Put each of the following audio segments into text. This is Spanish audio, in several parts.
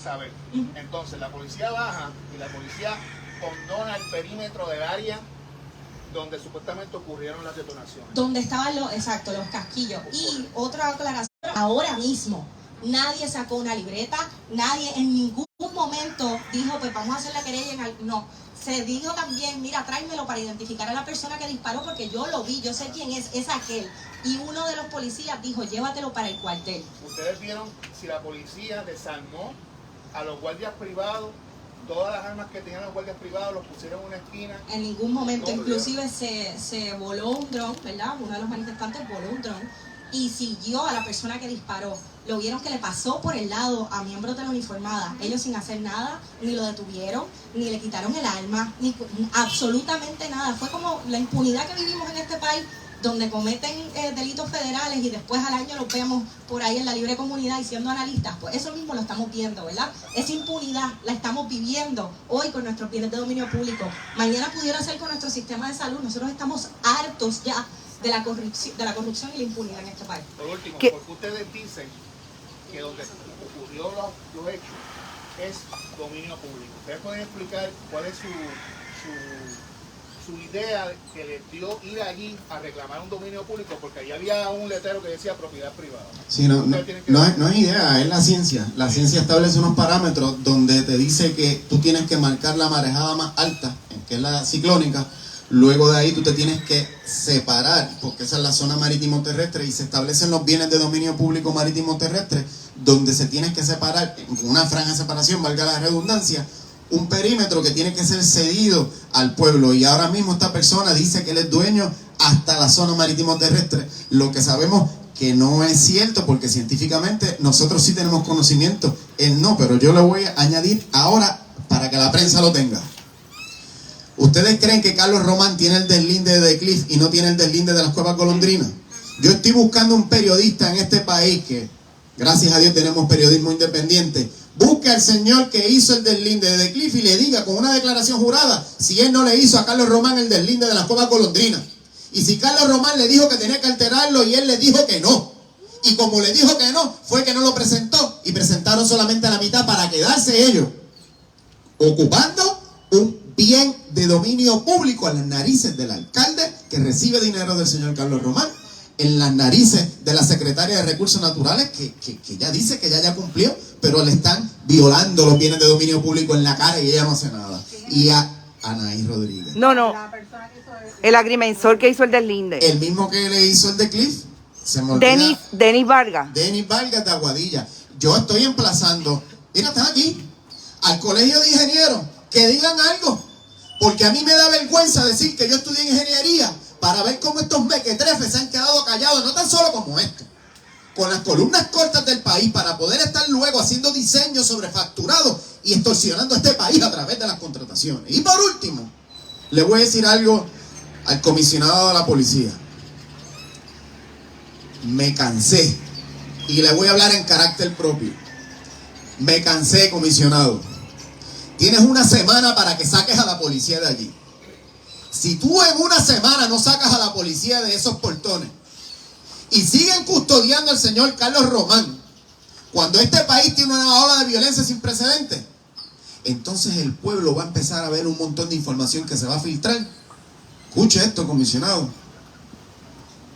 saber. Entonces la policía baja y la policía condona el perímetro del área donde supuestamente ocurrieron las detonaciones. Donde estaban los casquillos. Y otra aclaración, ahora mismo nadie sacó una libreta, nadie en ningún momento dijo, pues vamos a hacer la querella. No, se dijo también, mira, tráemelo para identificar a la persona que disparó, porque yo lo vi, yo sé quién es aquel. Y uno de los policías dijo, llévatelo para el cuartel. ¿Ustedes vieron si la policía desarmó a los guardias privados? Todas las armas que tenían los guardias privados los pusieron en una esquina. En ningún momento, inclusive se voló un dron, ¿verdad? Uno de los manifestantes voló un dron y siguió a la persona que disparó. Lo vieron que le pasó por el lado a miembros de la uniformada. Ellos sin hacer nada, ni lo detuvieron, ni le quitaron el arma, ni absolutamente nada. Fue como la impunidad que vivimos en este país, donde cometen delitos federales y después al año los vemos por ahí en la libre comunidad y siendo analistas. Pues eso mismo lo estamos viendo, ¿verdad? Esa impunidad la estamos viviendo hoy con nuestros bienes de dominio público. Mañana pudiera ser con nuestro sistema de salud. Nosotros estamos hartos ya de la corrupción y la impunidad en este país. Por último, porque ustedes dicen que donde ocurrió los hechos es dominio público. ¿Ustedes pueden explicar cuál es su idea que les dio ir allí a reclamar un dominio público? Porque allí había un letrero que decía propiedad privada. Sí, no es idea, es la ciencia. La ciencia establece unos parámetros donde te dice que tú tienes que marcar la marejada más alta, que es la ciclónica. Luego de ahí tú te tienes que separar, porque esa es la zona marítimo-terrestre, y se establecen los bienes de dominio público marítimo-terrestre, donde se tiene que separar, con una franja de separación, valga la redundancia, un perímetro que tiene que ser cedido al pueblo. Y ahora mismo esta persona dice que él es dueño hasta la zona marítimo-terrestre, lo que sabemos que no es cierto, porque científicamente nosotros sí tenemos conocimiento, él no, pero yo le voy a añadir ahora para que la prensa lo tenga. ¿Ustedes creen que Carlos Román tiene el deslinde de The Cliff y no tiene el deslinde de las Cuevas Golondrinas? Yo estoy buscando un periodista en este país, que gracias a Dios tenemos periodismo independiente. Busque al señor que hizo el deslinde de The Cliff y le diga con una declaración jurada si él no le hizo a Carlos Román el deslinde de las Cuevas Golondrinas. Y si Carlos Román le dijo que tenía que alterarlo y él le dijo que no. Y como le dijo que no, fue que no lo presentó y presentaron solamente a la mitad para quedarse ellos ocupando un bien de dominio público en las narices del alcalde que recibe dinero del señor Carlos Román, en las narices de la secretaria de Recursos Naturales que ya dice que ya cumplió, pero le están violando los bienes de dominio público en la cara y ella no hace nada. Y a Anaí Rodríguez. No. El agrimensor que hizo el deslinde. El mismo que le hizo el de Cliff. Se me olvida. Denis Vargas. Denis Vargas de Aguadilla. Yo estoy emplazando, mira, están aquí, al Colegio de Ingenieros, que digan algo, porque a mí me da vergüenza decir que yo estudié ingeniería para ver cómo estos mequetrefes se han quedado callados, no tan solo como esto, con las columnas cortas del país, para poder estar luego haciendo diseños sobrefacturados y extorsionando a este país a través de las contrataciones. Y por último, le voy a decir algo al comisionado de la policía. Me cansé, y le voy a hablar en carácter propio. Me cansé, comisionado. Tienes una semana para que saques a la policía de allí. Si tú en una semana no sacas a la policía de esos portones y siguen custodiando al señor Carlos Román, cuando este país tiene una ola de violencia sin precedentes, entonces el pueblo va a empezar a ver un montón de información que se va a filtrar. Escuche esto, comisionado.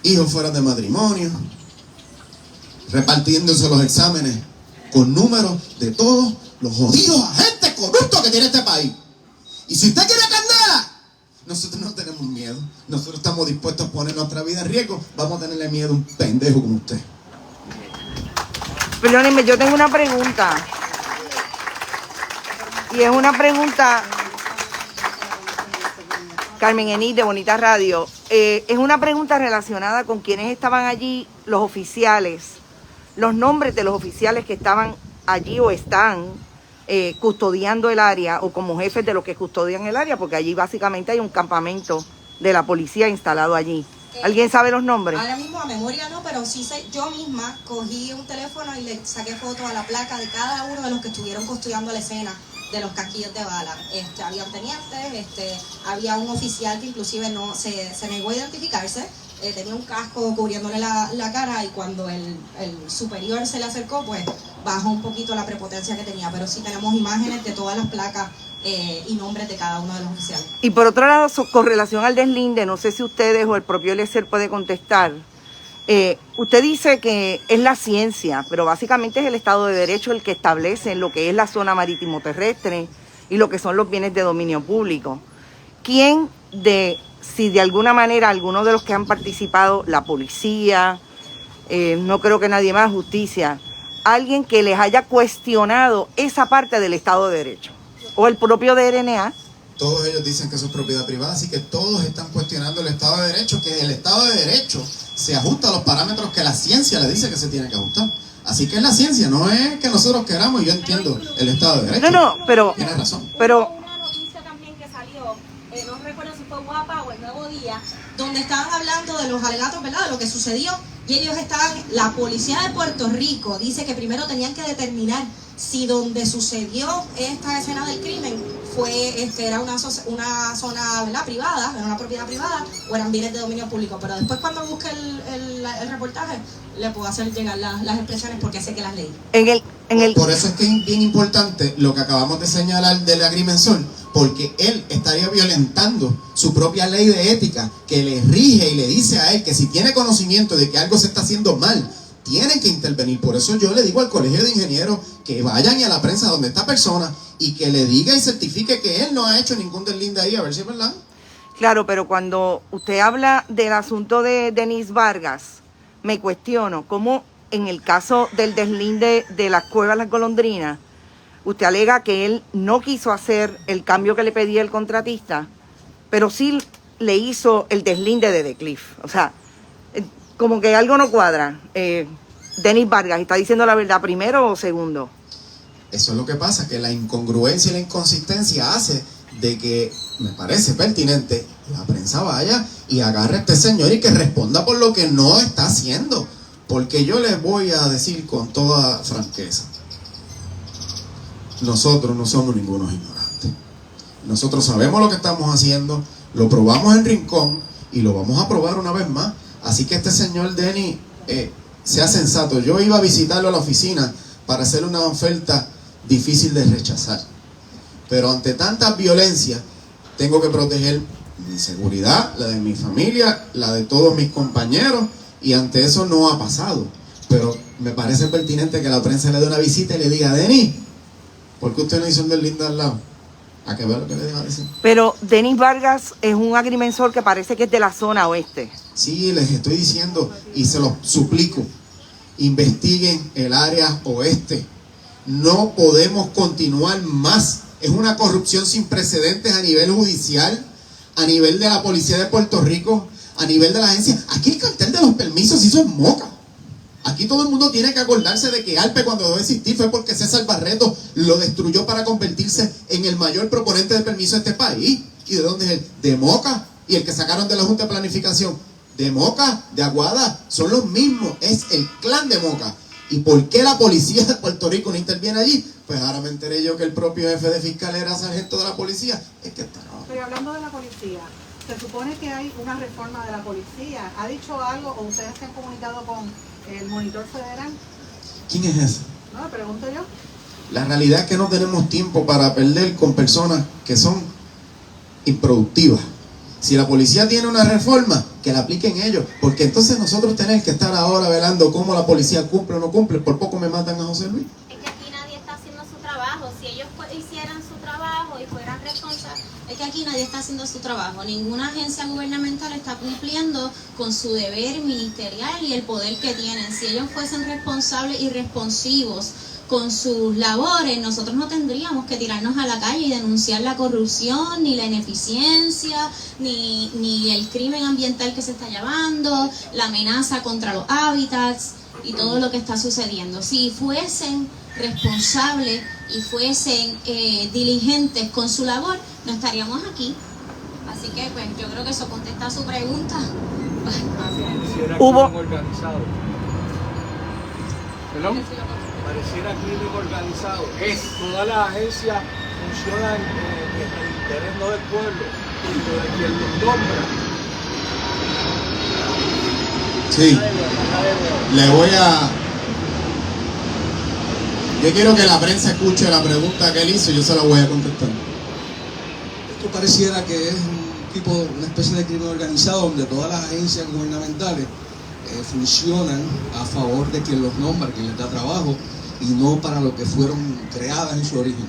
Hijos fuera de matrimonio, repartiéndose los exámenes con números de todos los jodidos agentes corruptos que tiene este país. Y si usted quiere candela, nosotros no tenemos miedo. Nosotros estamos dispuestos a poner nuestra vida en riesgo. Vamos a tenerle miedo a un pendejo como usted. Perdónenme, yo tengo una pregunta. Y es una pregunta, Carmen Enid de Bonita Radio. Es una pregunta relacionada con quienes estaban allí, los oficiales, los nombres de los oficiales que estaban allí o están custodiando el área, o como jefes de los que custodian el área, porque allí básicamente hay un campamento de la policía instalado allí. ¿Alguien sabe los nombres? Ahora mismo a memoria no, pero sí sé, yo misma cogí un teléfono y le saqué fotos a la placa de cada uno de los que estuvieron custodiando la escena de los casquillos de bala. Habían tenientes, había un oficial que inclusive no se negó a identificarse, tenía un casco cubriéndole la cara, y cuando el superior se le acercó, pues bajó un poquito la prepotencia que tenía, pero sí tenemos imágenes de todas las placas y nombres de cada uno de los oficiales. Y por otro lado, con relación al deslinde, no sé si ustedes o el propio Eliezer puede contestar. Usted dice que es la ciencia, pero básicamente es el Estado de Derecho el que establece lo que es la zona marítimo terrestre y lo que son los bienes de dominio público. Si de alguna manera alguno de los que han participado, la policía, no creo que nadie más, justicia, alguien que les haya cuestionado esa parte del Estado de Derecho, o el propio DRNA. Todos ellos dicen que eso es propiedad privada, así que todos están cuestionando el Estado de Derecho, que el Estado de Derecho se ajusta a los parámetros que la ciencia le dice que se tiene que ajustar. Así que es la ciencia, no es que nosotros queramos, y yo entiendo el Estado de Derecho. No, pero... Tiene razón. Pero una noticia también que salió, no recuerdo si fue Guapa o El Nuevo Día, donde estaban hablando de los alegatos, ¿verdad?, de lo que sucedió, y ellos la policía de Puerto Rico dice que primero tenían que determinar si donde sucedió esta escena del crimen era una zona, ¿verdad?, privada, era una propiedad privada, o eran bienes de dominio público. Pero después, cuando busque el reportaje, le puedo hacer llegar las expresiones, porque sé que las leí. Por eso es que es bien importante lo que acabamos de señalar del agrimensor, porque él estaría violentando su propia ley de ética, que le rige y le dice a él que si tiene conocimiento de que algo se está haciendo mal, tienen que intervenir. Por eso yo le digo al colegio de ingenieros que vayan y a la prensa donde esta persona y que le diga y certifique que él no ha hecho ningún deslinde ahí, a ver si es verdad. Claro, pero cuando usted habla del asunto de Denis Vargas, me cuestiono cómo en el caso del deslinde de las cuevas Las Golondrinas, usted alega que él no quiso hacer el cambio que le pedía el contratista, pero sí le hizo el deslinde de The Cliff. O sea, como que algo no cuadra. Denis Vargas, ¿está diciendo la verdad primero o segundo? Eso es lo que pasa, que la incongruencia y la inconsistencia hace de que me parece pertinente la prensa vaya y agarre a este señor y que responda por lo que no está haciendo. Porque yo les voy a decir con toda franqueza, nosotros no somos ningunos ignorantes. Nosotros sabemos lo que estamos haciendo, lo probamos en Rincón y lo vamos a probar una vez más. Así que este señor Denis, sea sensato. Yo iba a visitarlo a la oficina para hacerle una oferta difícil de rechazar. Pero ante tanta violencia, tengo que proteger mi seguridad, la de mi familia, la de todos mis compañeros, y ante eso no ha pasado. Pero me parece pertinente que la prensa le dé una visita y le diga: Denis, ¿por qué usted no hizo un deslinde al lado? A que vea lo que le diga a decir. Pero Denis Vargas es un agrimensor que parece que es de la zona oeste. Sí, les estoy diciendo y se los suplico, investiguen el área oeste. No podemos continuar más. Es una corrupción sin precedentes a nivel judicial, a nivel de la policía de Puerto Rico, a nivel de la agencia. Aquí el cartel de los permisos hizo en Moca. Aquí todo el mundo tiene que acordarse de que ALPE, cuando dejó de existir, fue porque César Barreto lo destruyó para convertirse en el mayor proponente de permiso de este país. ¿Y de dónde es él? De Moca. Y el que sacaron de la Junta de Planificación, de Moca, de Aguada, son los mismos. Es el clan de Moca. ¿Y por qué la policía de Puerto Rico no interviene allí? Pues ahora me enteré yo que el propio jefe de fiscal era sargento de la policía. Es que está... Pero hablando de la policía, se supone que hay una reforma de la policía. ¿Ha dicho algo o ustedes se han comunicado con el monitor federal? ¿Quién es ese? No, me pregunto yo. La realidad es que no tenemos tiempo para perder con personas que son improductivas. Si la policía tiene una reforma, que la apliquen ellos, porque entonces nosotros tenemos que estar ahora velando cómo la policía cumple o no cumple. Por poco me matan a José Luis. Es que aquí nadie está haciendo su trabajo. Si ellos hicieran su trabajo y fueran responsables, es que aquí nadie está haciendo su trabajo. Ninguna agencia gubernamental está cumpliendo con su deber ministerial y el poder que tienen. Si ellos fuesen responsables y responsivos con sus labores, nosotros no tendríamos que tirarnos a la calle y denunciar la corrupción, ni la ineficiencia, ni el crimen ambiental que se está llevando, la amenaza contra los hábitats y todo lo que está sucediendo. Si fuesen responsables y fuesen diligentes con su labor, no estaríamos aquí. Así que pues yo creo que eso contesta su pregunta. Hubo... organizado. ¿Perdón? Pareciera crimen organizado. Todas las agencias funcionan en el interés no del pueblo, sino de quien los nombra. Sí, le voy a... Yo quiero que la prensa escuche la pregunta que él hizo y yo se la voy a contestar. Esto pareciera que es una especie de crimen organizado donde todas las agencias gubernamentales funcionan a favor de quien los nombra, quien les da trabajo, y no para lo que fueron creadas en su origen.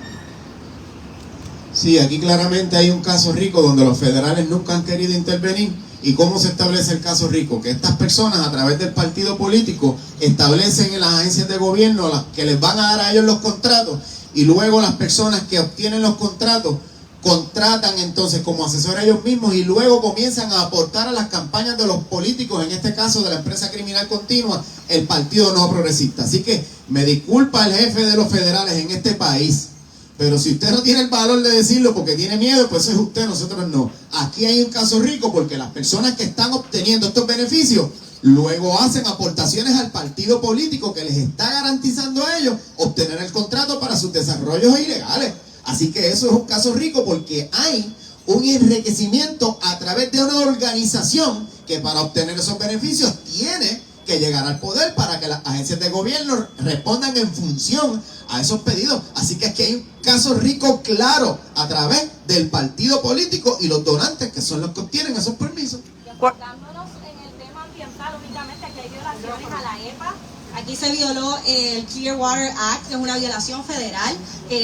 Sí, aquí claramente hay un caso rico donde los federales nunca han querido intervenir. ¿Y cómo se establece el caso rico? Que estas personas a través del partido político establecen en las agencias de gobierno las que les van a dar a ellos los contratos, y luego las personas que obtienen los contratos contratan entonces como asesores ellos mismos y luego comienzan a aportar a las campañas de los políticos, en este caso de la empresa criminal continua, el Partido No Progresista. Así que me disculpa el jefe de los federales en este país, pero si usted no tiene el valor de decirlo porque tiene miedo, pues eso es usted, nosotros no. Aquí hay un caso rico porque las personas que están obteniendo estos beneficios luego hacen aportaciones al partido político que les está garantizando a ellos obtener el contrato para sus desarrollos ilegales. Así que eso es un caso rico porque hay un enriquecimiento a través de una organización que para obtener esos beneficios tiene que llegar al poder para que las agencias de gobierno respondan en función a esos pedidos. Así que aquí hay un caso rico claro a través del partido político y los donantes que son los que obtienen esos permisos. Enfocándonos en el tema ambiental, únicamente que hay violaciones a la EPA. Aquí se violó el Clearwater Act, que es una violación federal.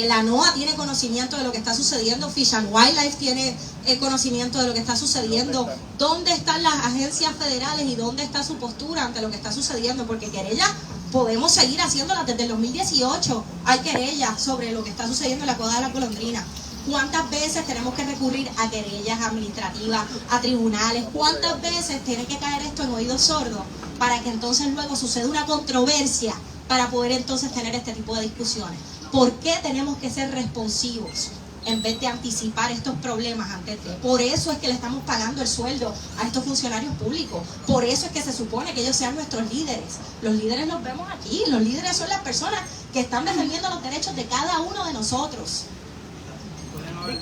La NOAA tiene conocimiento de lo que está sucediendo. Fish and Wildlife tiene conocimiento de lo que está sucediendo. ¿Dónde están las agencias federales y dónde está su postura ante lo que está sucediendo? Porque querellas podemos seguir haciéndolas desde el 2018. Hay querellas sobre lo que está sucediendo en la Cueva de la Golondrina. ¿Cuántas veces tenemos que recurrir a querellas administrativas, a tribunales? ¿Cuántas veces tiene que caer esto en oídos sordos para que entonces luego suceda una controversia para poder entonces tener este tipo de discusiones? ¿Por qué tenemos que ser responsivos en vez de anticipar estos problemas antes de? Por eso es que le estamos pagando el sueldo a estos funcionarios públicos. Por eso es que se supone que ellos sean nuestros líderes. Los líderes los vemos aquí. Los líderes son las personas que están defendiendo los derechos de cada uno de nosotros.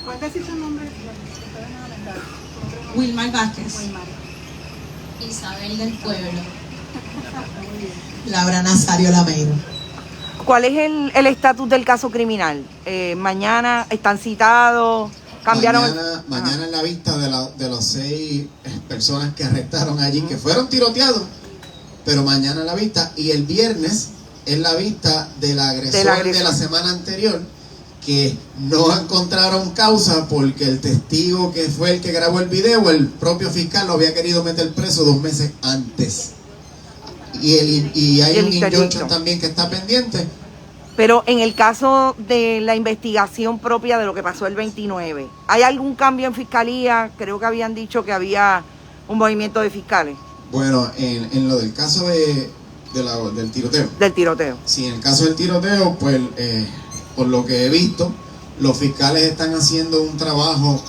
¿Puedes decir su nombre? Wilmar Vázquez. Isabel del Pueblo. Laura Nazario Lameiro. ¿Cuál es el estatus del caso criminal? Mañana están citados, cambiaron... Mañana en la vista de los 6 personas que arrestaron allí, que fueron tiroteados, pero mañana en la vista, y el viernes es la vista del agresor de la semana anterior, que no encontraron causa porque el testigo que fue el que grabó el video, el propio fiscal lo había querido meter preso 2 meses antes. Y hay un injunction también que está pendiente. Pero en el caso de la investigación propia de lo que pasó el 29, ¿hay algún cambio en fiscalía? Creo que habían dicho que había un movimiento de fiscales. Bueno, en lo del caso del tiroteo. Del tiroteo. Sí, en el caso del tiroteo, pues por lo que he visto, los fiscales están haciendo un trabajo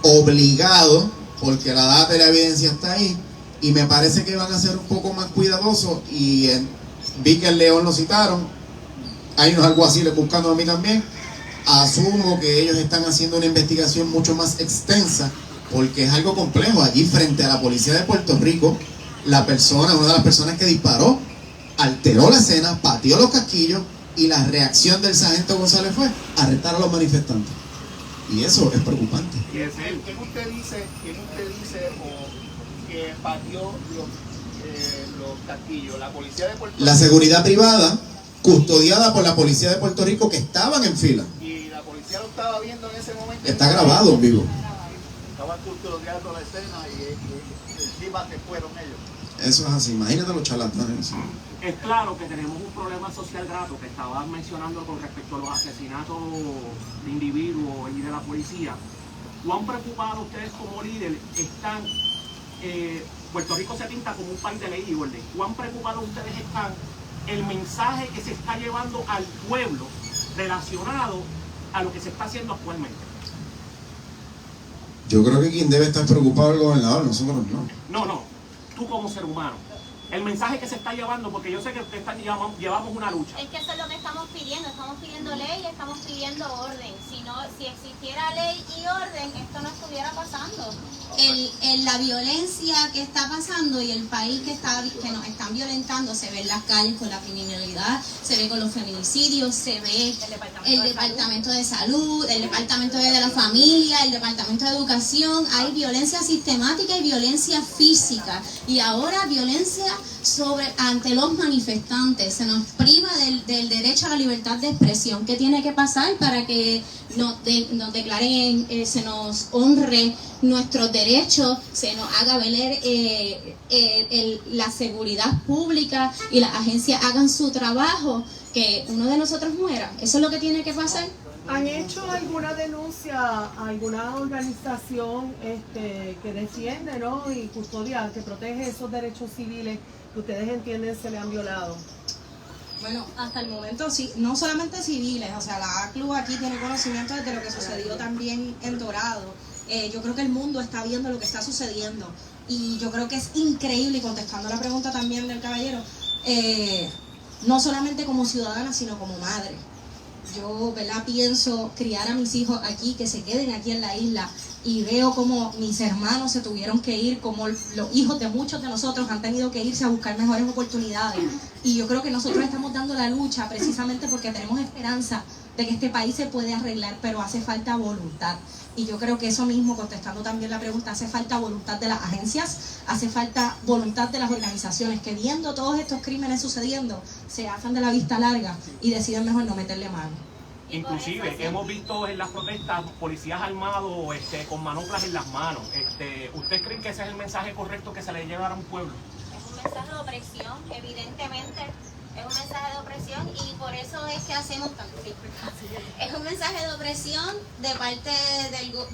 obligado, porque la data y la evidencia está ahí, y me parece que van a ser un poco más cuidadosos, y vi que el León lo citaron, hay unos alguaciles buscando a mí también. Asumo que ellos están haciendo una investigación mucho más extensa, porque es algo complejo. Allí frente a la policía de Puerto Rico, una de las personas que disparó, alteró la escena, pateó los casquillos, y la reacción del sargento González fue arrestar a los manifestantes. Y eso es preocupante. ¿Quién usted dice que pateó los casquillos? ¿La policía de Puerto Rico? La seguridad privada, custodiada por la policía de Puerto Rico, que estaban en fila. ¿Y la policía lo estaba viendo en ese momento? Está grabado en vivo. Estaban custodiando la escena y encima que fueron ellos. Eso es así, imagínate los charlatanes. Es claro que tenemos un problema social grave que estabas mencionando con respecto a los asesinatos de individuos y de la policía. ¿Cuán preocupados ustedes como líderes están? Puerto Rico se pinta como un país de ley y orden. ¿Cuán preocupados ustedes están el mensaje que se está llevando al pueblo relacionado a lo que se está haciendo actualmente? Yo creo que quien debe estar preocupado es el gobernador, nosotros no. No, tú como ser humano. El mensaje que se está llevando, porque yo sé que ustedes llevamos una lucha. Es que eso es lo que estamos pidiendo ley, estamos pidiendo orden. Si existiera ley y orden, esto no estuviera pasando. La violencia que está pasando y el país que nos están violentando se ve en las calles con la criminalidad, se ve con los feminicidios, se ve el departamento de salud, el departamento de la familia, el departamento de educación. Hay violencia sistemática y violencia física, y ahora violencia ante los manifestantes. Se nos priva del derecho a la libertad de expresión. ¿Qué tiene que pasar para que nos declaren, se nos honre nuestros derechos, se nos haga valer la seguridad pública y las agencias hagan su trabajo, que uno de nosotros muera? Eso es lo que tiene que pasar. ¿Han hecho alguna denuncia a alguna organización que defiende, ¿no?, y custodia, que protege esos derechos civiles que ustedes entienden se le han violado? Bueno, hasta el momento sí, no solamente civiles, o sea, la ACLU aquí tiene conocimiento de lo que sucedió también en Dorado. Yo creo que el mundo está viendo lo que está sucediendo, y yo creo que es increíble, y contestando la pregunta también del caballero, no solamente como ciudadana, sino como madre. Yo, ¿verdad?, pienso criar a mis hijos aquí, que se queden aquí en la isla, y veo como mis hermanos se tuvieron que ir, como los hijos de muchos de nosotros han tenido que irse a buscar mejores oportunidades. Y yo creo que nosotros estamos dando la lucha precisamente porque tenemos esperanza de que este país se puede arreglar, pero hace falta voluntad. Y yo creo que eso mismo, contestando también la pregunta, hace falta voluntad de las agencias, hace falta voluntad de las organizaciones, que viendo todos estos crímenes sucediendo, se hacen de la vista larga y deciden mejor no meterle mano. Inclusive hemos visto en las protestas policías armados con manoplas en las manos. ¿Ustedes creen que ese es el mensaje correcto que se le lleva a un pueblo? Es un mensaje de opresión, evidentemente. Es un mensaje de opresión, y por eso es que hacemos es un mensaje de opresión de parte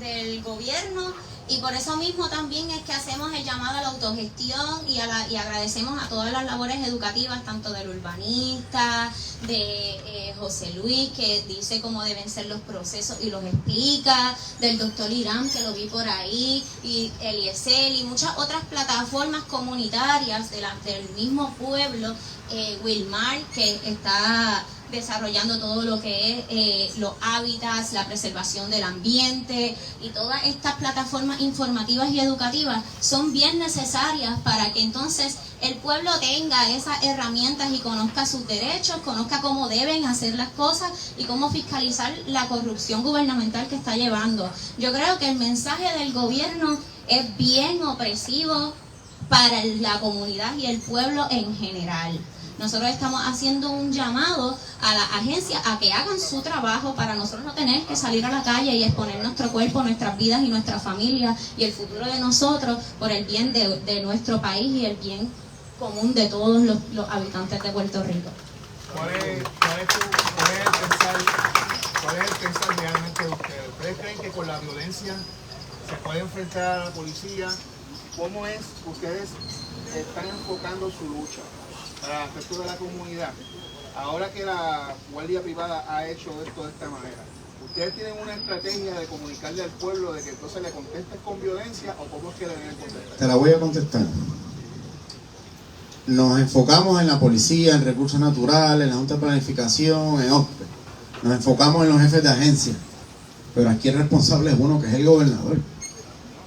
del gobierno, y por eso mismo también es que hacemos el llamado a la autogestión y agradecemos a todas las labores educativas, tanto del urbanista, de José Luis, que dice cómo deben ser los procesos y los explica, del doctor Irán, que lo vi por ahí, y Eliezer, y muchas otras plataformas comunitarias del mismo pueblo. Wilmar, que está desarrollando todo lo que es los hábitats, la preservación del ambiente, y todas estas plataformas informativas y educativas son bien necesarias para que entonces el pueblo tenga esas herramientas y conozca sus derechos, conozca cómo deben hacer las cosas y cómo fiscalizar la corrupción gubernamental que está llevando. Yo creo que el mensaje del gobierno es bien opresivo para la comunidad y el pueblo en general. Nosotros estamos haciendo un llamado a las agencias a que hagan su trabajo para nosotros no tener que salir a la calle y exponer nuestro cuerpo, nuestras vidas y nuestra familia y el futuro de nosotros por el bien de nuestro país y el bien común de todos los habitantes de Puerto Rico. ¿Cuál es el pensar realmente de ustedes? ¿Ustedes creen que con la violencia se puede enfrentar a la policía? ¿Cómo es que ustedes están enfocando su lucha para el resto de la comunidad? Ahora que la guardia privada ha hecho esto de esta manera, ¿ustedes tienen una estrategia de comunicarle al pueblo de que entonces le contestes con violencia, o cómo es que le deben contestar? Te la voy a contestar. Nos enfocamos en la policía, en recursos naturales, en la Junta de Planificación, en OSPE. Nos enfocamos en los jefes de agencia. Pero aquí el responsable es uno, que es el gobernador.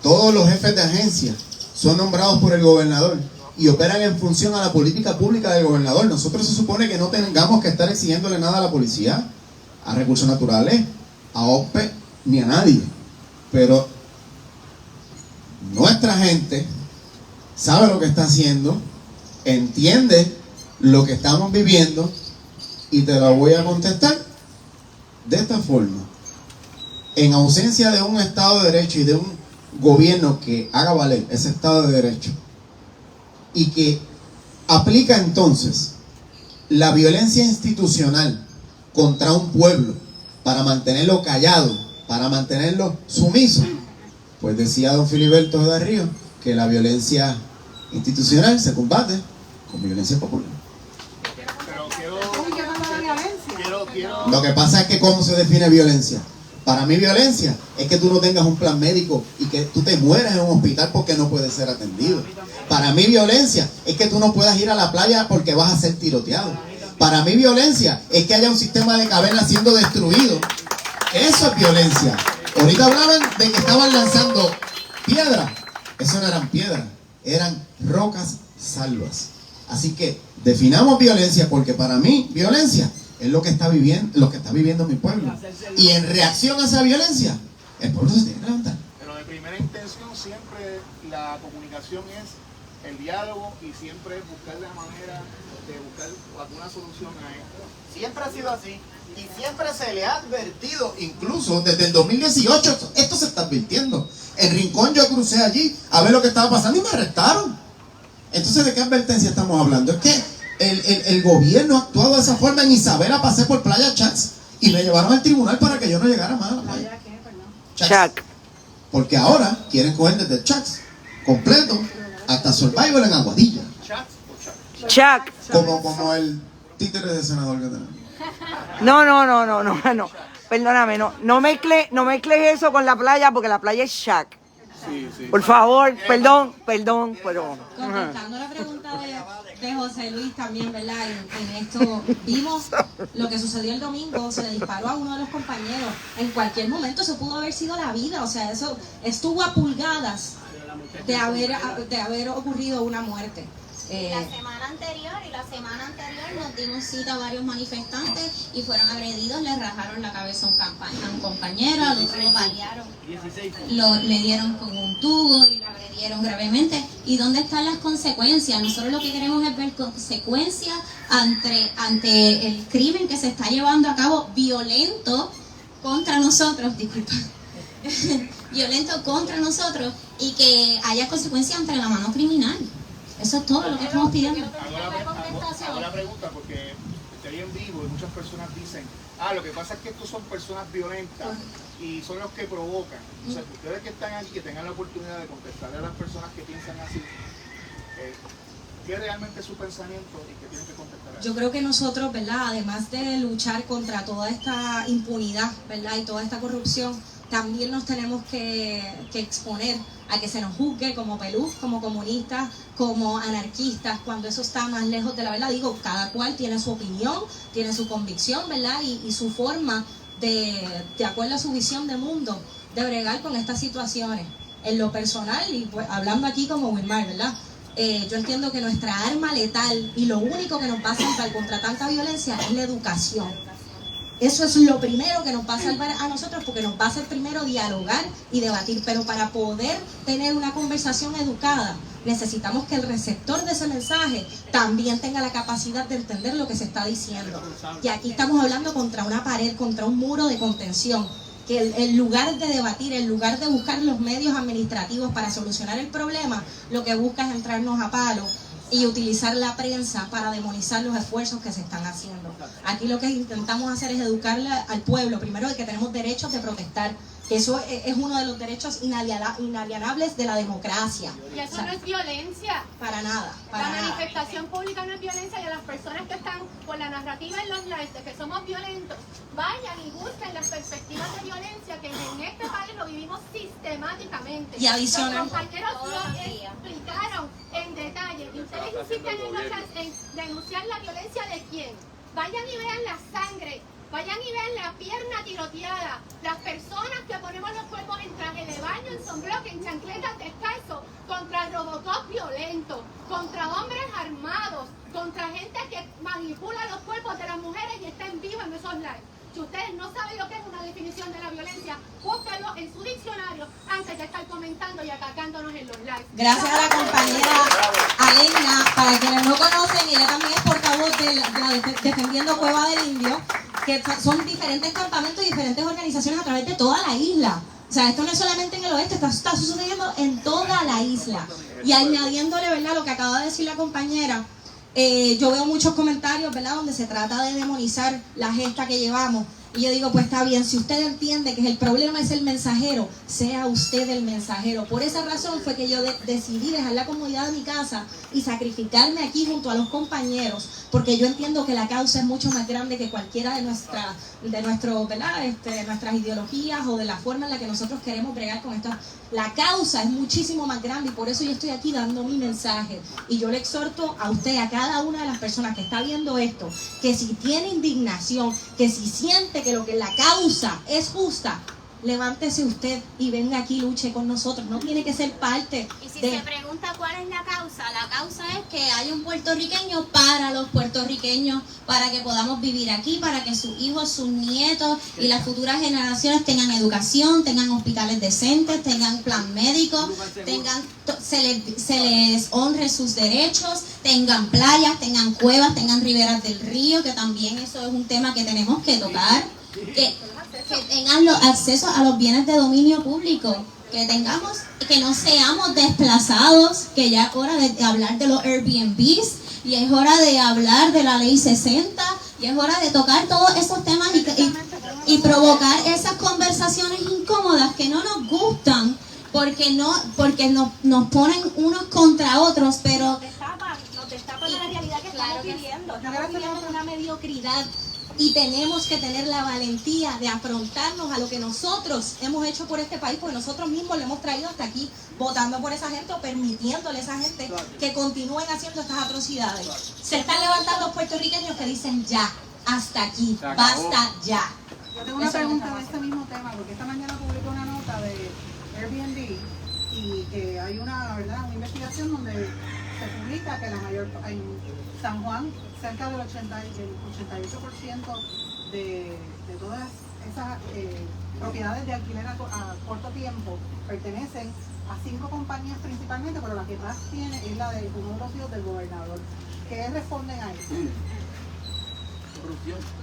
Todos los jefes de agencia son nombrados por el gobernador y operan en función a la política pública del gobernador. Nosotros se supone que no tengamos que estar exigiéndole nada a la policía, a recursos naturales, a OSPE, ni a nadie. Pero nuestra gente sabe lo que está haciendo, entiende lo que estamos viviendo, y te la voy a contestar de esta forma. En ausencia de un Estado de Derecho y de un gobierno que haga valer ese Estado de Derecho y que aplica entonces la violencia institucional contra un pueblo para mantenerlo callado, para mantenerlo sumiso, pues decía don Filiberto de Río que la violencia institucional se combate con violencia popular. Pero Lo que pasa es que ¿cómo se define violencia? Para mí violencia es que tú no tengas un plan médico y que tú te mueras en un hospital porque no puedes ser atendido. Para mí violencia es que tú no puedas ir a la playa porque vas a ser tiroteado. Para mí violencia es que haya un sistema de cavernas siendo destruido. Eso es violencia. Ahorita hablaban de que estaban lanzando piedras. Eso no eran piedras, eran rocas salvas. Así que definamos violencia, porque para mí violencia es lo que está viviendo mi pueblo. Y en reacción a esa violencia, el pueblo se tiene que levantar. Pero de primera intención siempre la comunicación es el diálogo y siempre es buscar la manera de buscar alguna solución a esto. Siempre ha sido así. Y siempre se le ha advertido, incluso desde el 2018, esto se está advirtiendo. En Rincón yo crucé allí a ver lo que estaba pasando y me arrestaron. Entonces, ¿de qué advertencia estamos hablando? Es que el gobierno ha actuado de esa forma. En Isabela pasé por Playa Chacs y me llevaron al tribunal para que yo no llegara más a la playa. Chacs. Porque ahora quieren coger desde el Chacs completo hasta Survival en Aguadilla. Chac. Como el títere de senador que tenemos. No. Perdóname, no mezcles eso con la playa, porque la playa es Shack. Sí. Por favor, perdón, pero... Contestando la pregunta de José Luis también, ¿verdad? En esto vimos lo que sucedió el domingo, se le disparó a uno de los compañeros. En cualquier momento eso pudo haber sido la vida, o sea, eso estuvo a pulgadas de haber ocurrido una muerte. La semana anterior nos dimos cita a varios manifestantes y fueron agredidos, le rajaron la cabeza a un compañero, al otro lo balearon, le dieron con un tubo y lo agredieron gravemente. ¿Y dónde están las consecuencias? Nosotros lo que queremos es ver consecuencias ante el crimen que se está llevando a cabo violento contra nosotros, violento contra nosotros, y que haya consecuencias ante la mano criminal. Eso es todo lo que estamos pidiendo. Hago la pregunta porque estoy en vivo y muchas personas dicen, lo que pasa es que estos son personas violentas y son los que provocan. O sea, ustedes que están aquí, que tengan la oportunidad de contestarle a las personas que piensan así, ¿qué realmente es su pensamiento y qué tienen que contestar a eso? Yo creo que nosotros, ¿verdad? Además de luchar contra toda esta impunidad, ¿verdad? Y toda esta corrupción, también nos tenemos que exponer a que se nos juzgue como pelús, como comunistas, como anarquistas, cuando eso está más lejos de la verdad. Digo, cada cual tiene su opinión, tiene su convicción, ¿verdad? Y su forma de acuerdo a su visión de mundo, de bregar con estas situaciones. En lo personal, y pues, hablando aquí como Wilmar, ¿verdad? Yo entiendo que nuestra arma letal y lo único que nos va a salvar contra tanta violencia es la educación. Eso es lo primero que nos va a salvar a nosotros, porque nos va a hacer primero dialogar y debatir. Pero para poder tener una conversación educada, necesitamos que el receptor de ese mensaje también tenga la capacidad de entender lo que se está diciendo. Y aquí estamos hablando contra una pared, contra un muro de contención. Que en lugar de debatir, en lugar de buscar los medios administrativos para solucionar el problema, lo que busca es entrarnos a palo y utilizar la prensa para demonizar los esfuerzos que se están haciendo. Aquí lo que intentamos hacer es educarle al pueblo, primero, de que tenemos derechos de protestar, que eso es uno de los derechos inalienables de la democracia. Y eso no es violencia. Para nada. La manifestación pública no es violencia, y a las personas que están con la narrativa en los lives de que somos violentos, vayan y busquen las perspectivas de violencia que en este país lo vivimos sistemáticamente. Y adicional. Los compañeros lo explicaron en detalle. Y ustedes insisten en denunciar la violencia de quién. Vayan y vean la sangre. Vayan y vean la pierna tiroteada, las personas que ponemos los cuerpos en traje de baño, en sombrero, en chancletas descalzos, contra el Robocop violento, contra hombres armados, contra gente que manipula los cuerpos de las mujeres y está en vivo en esos lives. Si ustedes no saben lo que es una definición de la violencia, búsquenlo en su diccionario antes de estar comentando y atacándonos en los lives. Gracias a la compañera Alena. Para quienes no conocen, ella también es portavoz de la Defendiendo Cueva del Indio, que son diferentes campamentos y diferentes organizaciones a través de toda la isla. O sea, esto no es solamente en el oeste, está sucediendo en toda la isla. Y añadiéndole, ¿verdad?, lo que acaba de decir la compañera, yo veo muchos comentarios, ¿verdad?, donde se trata de demonizar la gesta que llevamos. Y yo digo, pues está bien, si usted entiende que el problema es el mensajero, sea usted el mensajero. Por esa razón fue que yo decidí dejar la comodidad de mi casa y sacrificarme aquí junto a los compañeros, porque yo entiendo que la causa es mucho más grande que cualquiera de nuestras ideologías o de la forma en la que nosotros queremos bregar con esto. La causa es muchísimo más grande y por eso yo estoy aquí dando mi mensaje. Y yo le exhorto a usted, a cada una de las personas que está viendo esto, que si tiene indignación, que si siente que lo que la causa es justa, levántese usted y venga aquí y luche con nosotros. No tiene que ser parte y si de... se pregunta cuál es la causa es que hay un puertorriqueño para los puertorriqueños, para que podamos vivir aquí, para que sus hijos, sus nietos y las futuras generaciones tengan educación, tengan hospitales decentes, tengan plan médico, se les honre sus derechos, tengan playas, tengan cuevas, tengan riberas del río, que también eso es un tema que tenemos que tocar, que tengan acceso a los bienes de dominio público, que no seamos desplazados, que ya es hora de hablar de los Airbnbs, y es hora de hablar de la ley 60, y es hora de tocar todos esos temas y provocar esas conversaciones incómodas que no nos gustan, porque nos ponen unos contra otros, pero nos destapa la realidad que estamos viviendo. Estamos viviendo una mediocridad. Y tenemos que tener la valentía de afrontarnos a lo que nosotros hemos hecho por este país, porque nosotros mismos lo hemos traído hasta aquí, votando por esa gente o permitiéndole a esa gente que continúen haciendo estas atrocidades. Se están levantando los puertorriqueños que dicen ya, hasta aquí, basta ya. Yo tengo una pregunta de este mismo tema, porque esta mañana publiqué una nota de Airbnb y que hay una investigación donde se publica que en San Juan cerca del 88% de todas esas propiedades de alquiler a corto tiempo pertenecen a 5 compañías principalmente, pero la que más tiene es la de uno de los hijos del gobernador. ¿Qué responden a eso? Corrupción.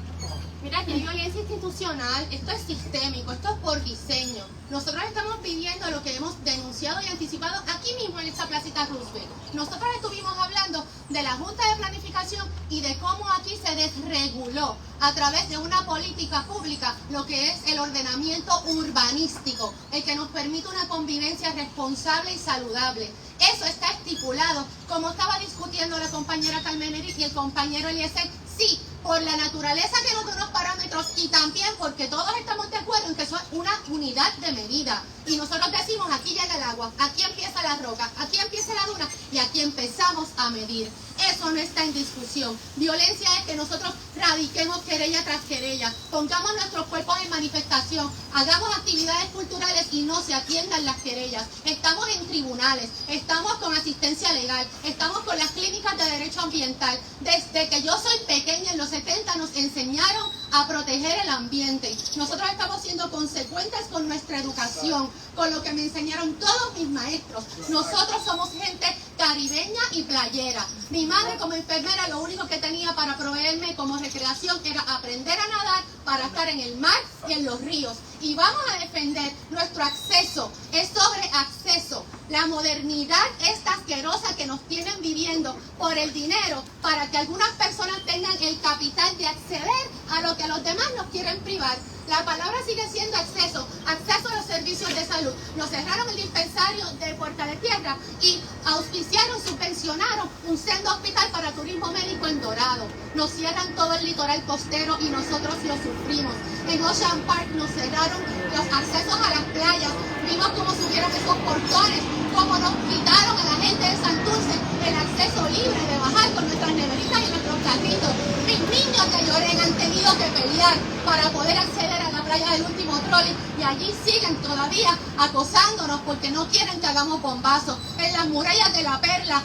Mira, que hay violencia institucional, esto es sistémico, esto es por diseño. Nosotros estamos viviendo lo que hemos denunciado y anticipado aquí mismo en esta placita Roosevelt. Nosotros estuvimos hablando de la Junta de Planificación y de cómo aquí se desreguló a través de una política pública lo que es el ordenamiento urbanístico, el que nos permite una convivencia responsable y saludable. Eso está estipulado, como estaba discutiendo la compañera Carmen Eric y el compañero Eliezer, sí, por la naturaleza que nos da unos parámetros y también porque todos estamos de acuerdo en que son una unidad de medida. Y nosotros decimos, aquí llega el agua, aquí empieza la roca, aquí empieza la duna y aquí empezamos a medir. Eso no está en discusión. Violencia es que nosotros radiquemos querella tras querella, pongamos nuestros cuerpos en manifestación, hagamos actividades culturales y no se atiendan las querellas. Estamos en tribunales, estamos con asistencia legal, estamos con las clínicas de derecho ambiental. Desde que yo soy pequeña, en los 70 nos enseñaron a proteger el ambiente. Nosotros estamos siendo consecuentes con nuestra educación, con lo que me enseñaron todos mis maestros. Nosotros somos gente caribeña y playera. Mi madre como enfermera lo único que tenía para proveerme como recreación era aprender a nadar para estar en el mar y en los ríos. Y vamos a defender nuestro acceso, es sobre acceso. La modernidad esta asquerosa que nos tienen viviendo por el dinero para que algunas personas tengan el capital de acceder a lo que los demás nos quieren privar. La palabra sigue siendo acceso a los servicios de salud. Nos cerraron el dispensario de Puerta de Tierra y auspiciaron, subvencionaron un sendo hospital para turismo médico en Dorado. Nos cierran todo el litoral costero y nosotros lo sufrimos. En Ocean Park nos cerraron los accesos a las playas. Vimos cómo subieron esos portones, cómo nos quitaron a la gente de Santurce el acceso libre de bajar con nuestras neveritas y nuestros carritos. Mis niños de Llorén han tenido que pelear para poder acceder a la playa del último trolley y allí siguen todavía acosándonos porque no quieren que hagamos bombazos. En las murallas de la Perla,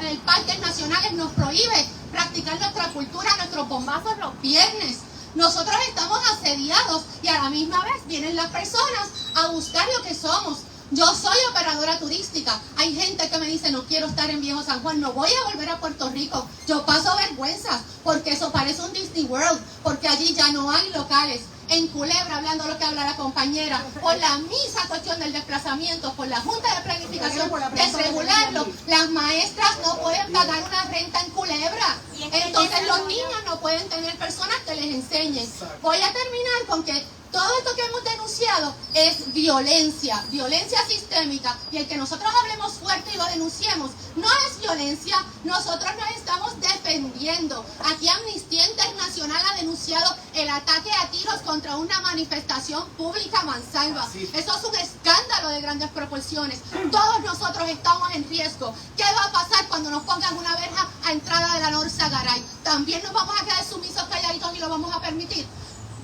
el Parques Nacionales nos prohíbe practicar nuestra cultura, nuestros bombazos los viernes. Nosotros estamos asediados y a la misma vez vienen las personas a buscar lo que somos. Yo soy operadora turística. Hay gente que me dice, no quiero estar en Viejo San Juan, no voy a volver a Puerto Rico. Yo paso vergüenza porque eso parece un Disney World, porque allí ya no hay locales. en Culebra, hablando lo que habla la compañera, por la misma cuestión del desplazamiento, por la Junta de Planificación, desregularlo. Las maestras no pueden pagar una renta en Culebra. Entonces los niños no pueden tener personas que les enseñen. Voy a terminar con que todo esto que hemos denunciado es violencia, violencia sistémica, y el que nosotros hablemos fuerte y lo denunciemos no es violencia, nosotros nos estamos defendiendo. Aquí Amnistía Internacional ha denunciado el ataque a tiros contra una manifestación pública a mansalva. Eso es un escándalo de grandes proporciones. Todos nosotros estamos en riesgo. ¿Qué va a pasar cuando nos pongan una verja a entrada de la Norsa Garay? ¿También nos vamos a quedar sumisos, calladitos y lo vamos a permitir?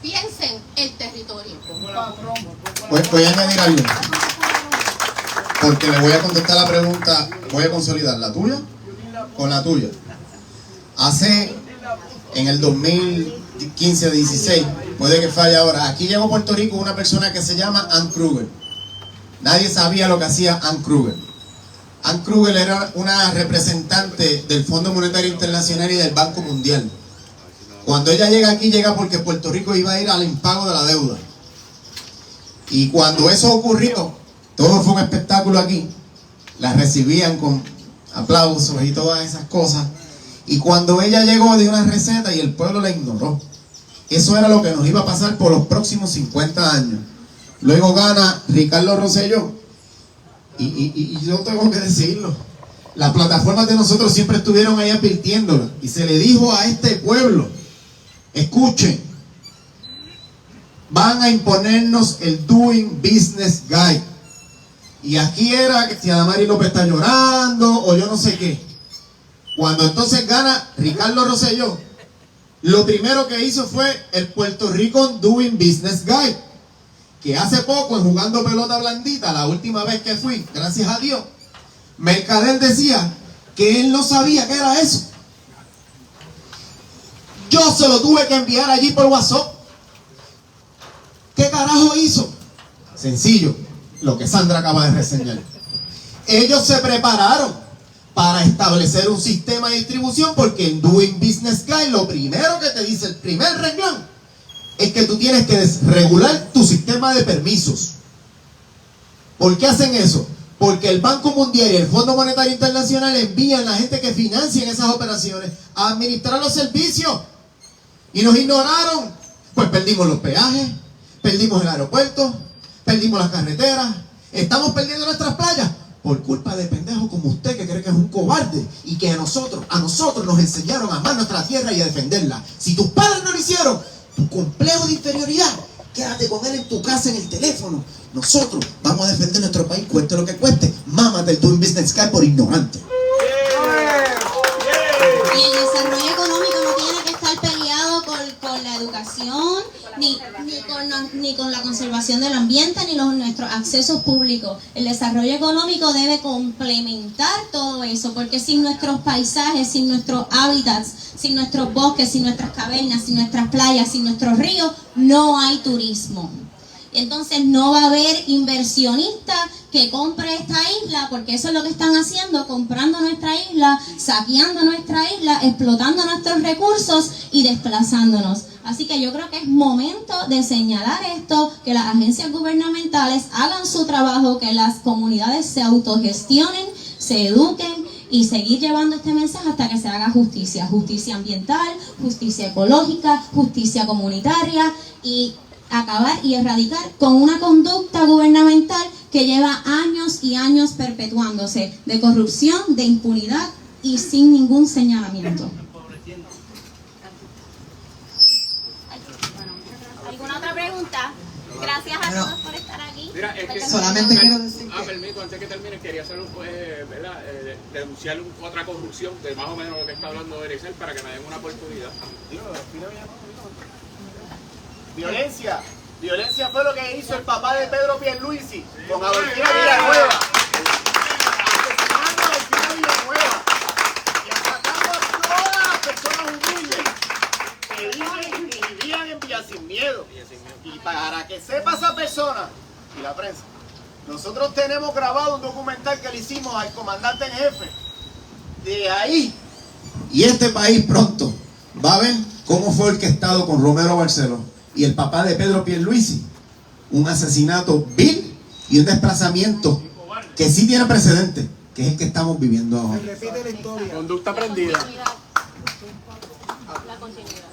Piensen el territorio. Voy a añadir algo, porque le voy a contestar la pregunta, voy a consolidar la tuya con la tuya. En el 2015-16, puede que falle ahora, aquí llegó a Puerto Rico una persona que se llama Ann Kruger. Nadie sabía lo que hacía Ann Kruger. Ann Kruger era una representante del Fondo Monetario Internacional y del Banco Mundial. Cuando ella llega aquí, llega porque Puerto Rico iba a ir al impago de la deuda. Y cuando eso ocurrió, todo fue un espectáculo aquí. La recibían con aplausos y todas esas cosas. Y cuando ella llegó, dio una receta y el pueblo la ignoró. Eso era lo que nos iba a pasar por los próximos 50 años. Luego gana Ricardo Rosselló. Y yo tengo que decirlo. Las plataformas de nosotros siempre estuvieron ahí advirtiéndola. Y se le dijo a este pueblo: escuchen, van a imponernos el Doing Business Guide. Y aquí era que si Adamari López está llorando o yo no sé qué. Cuando entonces gana Ricardo Rosselló, lo primero que hizo fue el Puerto Rico Doing Business Guide, que hace poco, en Jugando Pelota Blandita, la última vez que fui, gracias a Dios, Mercader decía que él no sabía qué era eso. Yo se lo tuve que enviar allí por WhatsApp. ¿Qué carajo hizo? Sencillo, lo que Sandra acaba de reseñar. Ellos se prepararon para establecer un sistema de distribución, porque en Doing Business Guide lo primero que te dice, el primer renglón, es que tú tienes que regular tu sistema de permisos. ¿Por qué hacen eso? Porque el Banco Mundial y el Fondo Monetario Internacional envían a la gente que financian esas operaciones a administrar los servicios. Y nos ignoraron. Pues perdimos los peajes, perdimos el aeropuerto, perdimos las carreteras, estamos perdiendo nuestras playas por culpa de pendejos como usted, que cree que es un cobarde y que a nosotros nos enseñaron a amar nuestra tierra y a defenderla. Si tus padres no lo hicieron, tu complejo de inferioridad, quédate con él en tu casa, en el teléfono. Nosotros vamos a defender nuestro país, cueste lo que cueste. Mámate el Doing Business Guide por ignorante. Y el desarrollo económico no tiene que estar peleado con la educación, ni con la conservación del ambiente, ni nuestros accesos públicos. El desarrollo económico debe complementar todo eso, porque sin nuestros paisajes, sin nuestros hábitats, sin nuestros bosques, sin nuestras cavernas, sin nuestras playas, sin nuestros ríos, no hay turismo. Entonces no va a haber inversionista que compre esta isla, porque eso es lo que están haciendo, comprando nuestra isla, saqueando nuestra isla, explotando nuestros recursos y desplazándonos. Así que yo creo que es momento de señalar esto, que las agencias gubernamentales hagan su trabajo, que las comunidades se autogestionen, se eduquen y seguir llevando este mensaje hasta que se haga justicia. Justicia ambiental, justicia ecológica, justicia comunitaria, y acabar y erradicar con una conducta gubernamental que lleva años y años perpetuándose, de corrupción, de impunidad y sin ningún señalamiento. ¿Alguna otra pregunta? Gracias a todos por estar aquí. Mira, es que solamente quiero decir permiso, antes que termine, quería hacer denunciar otra corrupción de más o menos lo que está hablando Ericel, para que me den una oportunidad. Violencia. Violencia fue lo que hizo el papá de Pedro Pierluisi con Adolfina Villanueva. Asesinando a Adolfina Villanueva y atacando a todas las personas humildes que viven y vivían en Villa Sin Miedo. Y para que sepa esa persona y la prensa, nosotros tenemos grabado un documental que le hicimos al comandante en jefe de ahí. Y este país pronto va a ver cómo fue orquestado con Romero Barceló y el papá de Pedro Pierluisi. Un asesinato vil y un desplazamiento que sí tiene precedente, que es el que estamos viviendo ahora. Se repite la historia. Conducta aprendida. La continuidad.